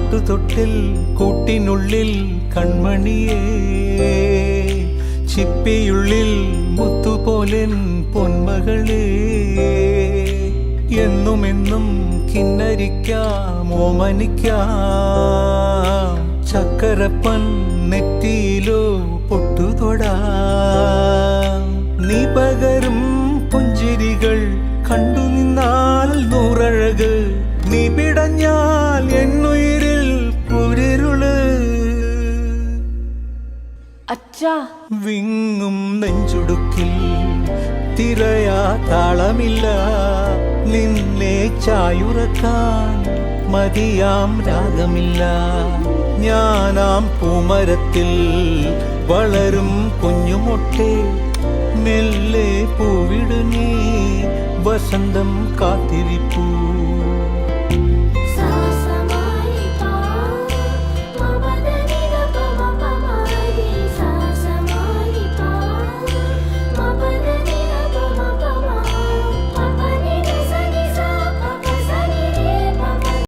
ആട്ടുതൊട്ടിൽ കൂട്ടിനുള്ളിൽ കൺമണിയേ, ചിപ്പിയുള്ളിൽ മുത്തുപോലെൻ പൊന്മകളേ, എന്നുമെന്നും കിന്നരിക്കാം ഓമനിക്കാം, ചക്കരപ്പൻ നെറ്റിയിലോ പൊട്ടുതൊടാം. നീ പകരും പുഞ്ചിരികൾ കണ്ടു നിന്നാൽ നൂറഴക്, നീ പിടഞ്ഞാൽ എന്നുയിരിൽ പുരിരുള്. അച്ഛാ, വിങ്ങും നെഞ്ചുടുക്കിൽ തിരയാ താളമില്ല, നിന്നെ ചായുറക്കാൻ മതിയാം രാഗമില്ല. ഞാനാം പൂമരത്തിൽ വളരും കുഞ്ഞുമൊട്ടെ, മെല്ലെ പൂവിടു നീ വസന്തം കാത്തിരിപ്പൂ.